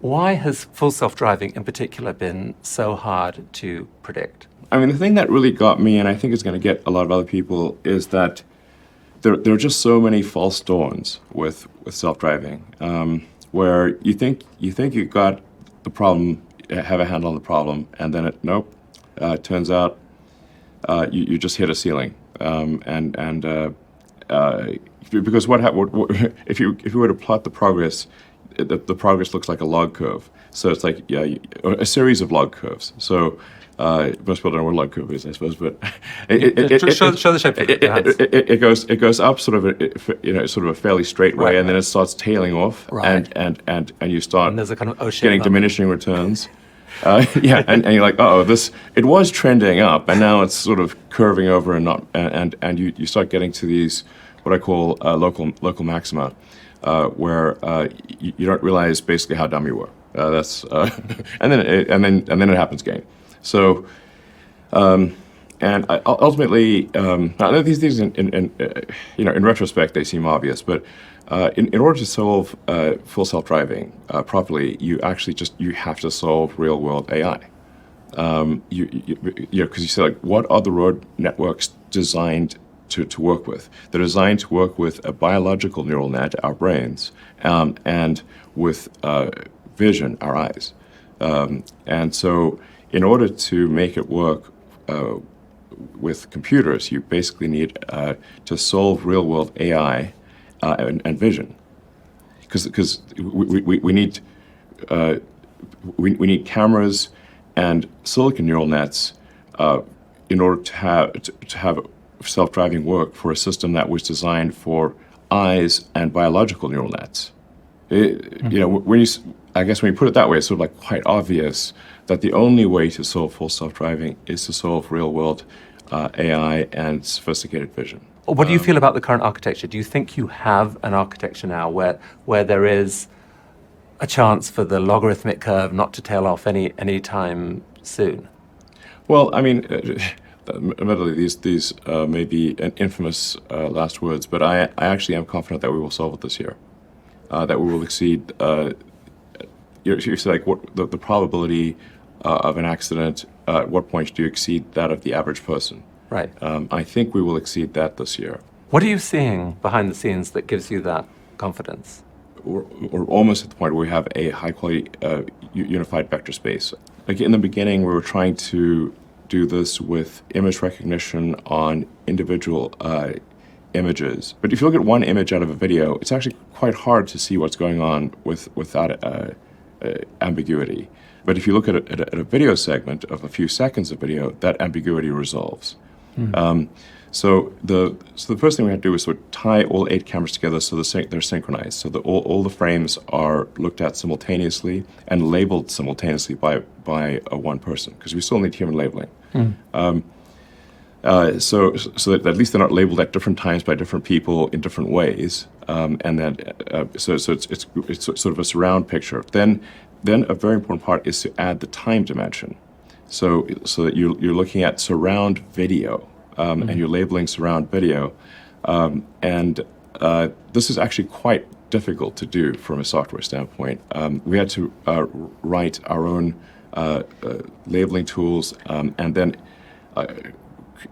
Why has full self-driving in particular been so hard to predict? I mean, the thing that really got me, and I think is going to get a lot of other people, is that there are just so many false dawns with self-driving, where you think you got the problem, have a handle on the problem, and then nope, turns out you just hit a ceiling, because if you were to plot the progress, the progress looks like a log curve. So it's like a series of log curves. So most people don't know what a log curve is, I suppose, but Show the shape of it, perhaps. it goes up sort of a fairly straight way, Right, and then it starts tailing off, Right. and you start And there's a kind of O-shaped getting moment. diminishing returns. And you're like, it was trending up, and now it's sort of curving over and not, and you start getting to these what I call local maxima, where you don't realize basically how dumb you were. And then it happens again. So, ultimately, now these things in retrospect they seem obvious, but in order to solve full self-driving properly, you have to solve real-world AI. Because you say, like, what are the road networks designed to work with? They're designed to work with a biological neural net, our brains, and with vision, our eyes. And so in order to make it work with computers, you basically need to solve real-world AI and vision. Because we need cameras and silicon neural nets in order to have self-driving work for a system that was designed for eyes and biological neural nets. I guess when you put it that way, it's sort of like quite obvious that the only way to solve full self-driving is to solve real-world AI and sophisticated vision. What do you feel about the current architecture? Do you think you have an architecture now where there is a chance for the logarithmic curve not to tail off any time soon? Well, I mean, admittedly, these may be an infamous last words, but I actually am confident that we will solve it this year. That we will exceed. You say, like, what the probability of an accident? At what point do you exceed that of the average person? Right. I think we will exceed that this year. What are you seeing behind the scenes that gives you that confidence? We're almost at the point where we have a high-quality unified vector space. Like in the beginning, we were trying to do this with image recognition on individual images. But if you look at one image out of a video, it's actually quite hard to see what's going on without ambiguity. But if you look at a video segment of a few seconds of video, that ambiguity resolves. So the first thing we had to do was sort of tie all 8 cameras together so they're synchronized, so that all the frames are looked at simultaneously and labeled simultaneously by one person, because we still need human labeling. So that at least they're not labeled at different times by different people in different ways, and then so it's sort of a surround picture. Then a very important part is to add the time dimension, so that you're looking at surround video, and you're labeling surround video, and this is actually quite difficult to do from a software standpoint. We had to write our own labeling tools, and then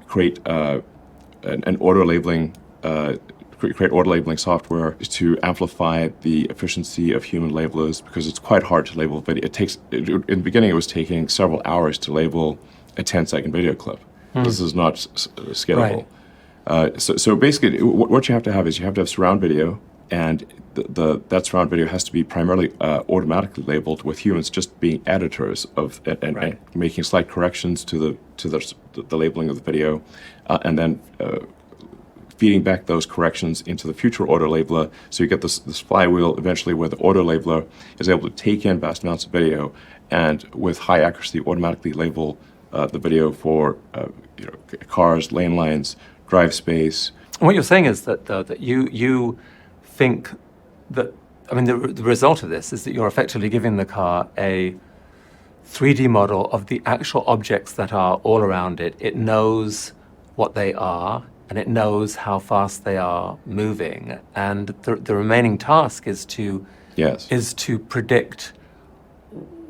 create an auto labeling. Create auto labeling software to amplify the efficiency of human labelers, because it's quite hard to label video. In the beginning, it was taking several hours to label a 10-second video clip. This is not scalable. Right. So basically, what you have to have is you have to have surround video, and that surround video has to be primarily automatically labeled, with humans just being editors of and making slight corrections to the labeling of the video, and then feeding back those corrections into the future auto labeler. So you get this flywheel eventually where the auto labeler is able to take in vast amounts of video and with high accuracy automatically label the video for cars, lane lines, drive space. And what you're saying is that you think that, I mean, the result of this is that you're effectively giving the car a 3D model of the actual objects that are all around it. It knows what they are, and it knows how fast they are moving. And the remaining task is to Yes. predict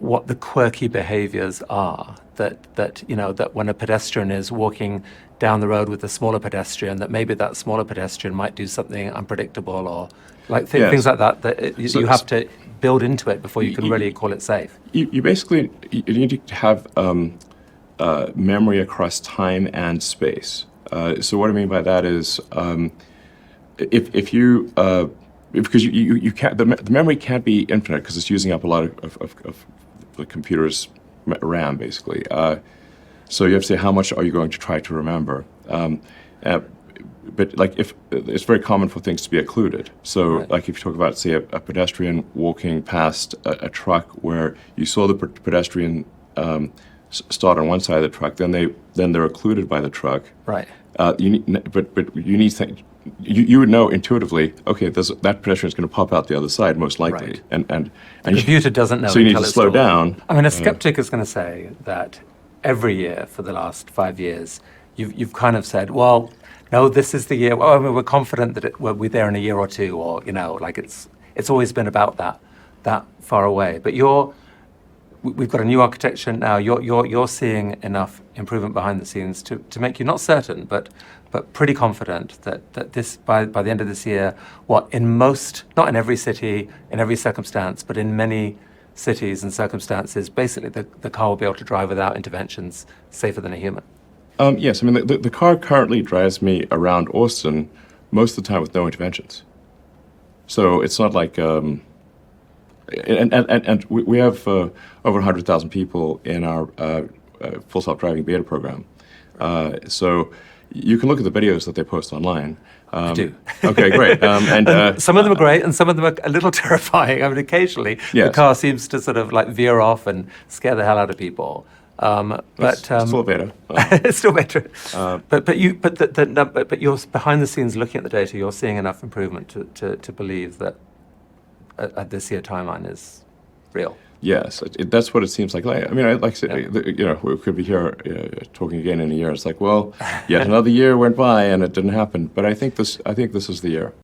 what the quirky behaviors are that when a pedestrian is walking down the road with a smaller pedestrian, that maybe that smaller pedestrian might do something unpredictable, or like things like that you have to build into it before you can really call it safe. You basically you need to have memory across time and space. So what I mean by that is if you because you can't, the memory can't be infinite because it's using up a lot of the computer's RAM, basically. So you have to say, how much are you going to try to remember? But like, if it's very common for things to be occluded. So Right. like if you talk about, say, a pedestrian walking past a truck where you saw the pedestrian start on one side of the truck, then they're occluded by the truck. Right. But you need you would know intuitively, okay, that pedestrian is going to pop out the other side most likely, Right. and The computer doesn't know. so you need until to it's slow done. down. I mean, a skeptic is going to say that every year for the last 5 years, you've kind of said, well, no, this is the year. Well, I mean, we're confident that we'll be there in a year or two, or like it's always been about that far away. But we've got a new architecture now. You're seeing enough improvement behind the scenes to make you not certain, but pretty confident that this by the end of this year, in most, not in every city, in every circumstance, but in many cities and circumstances, basically the car will be able to drive without interventions, safer than a human. Yes, I mean, the car currently drives me around Austin most of the time with no interventions. So it's not like, and we have over 100,000 people in our full self-driving beta program. So you can look at the videos that they post online. I do. Okay, great. And Some of them are great, and some of them are a little terrifying. I mean, occasionally the Yes. car seems to sort of like veer off and scare the hell out of people. it's still beta. It's still better. But you're behind the scenes looking at the data. You're seeing enough improvement to believe that this year timeline is real. Yes, that's what it seems like. I mean, like I said, we could be here talking again in a year. It's like, well, yet another year went by and it didn't happen. But I think this is the year.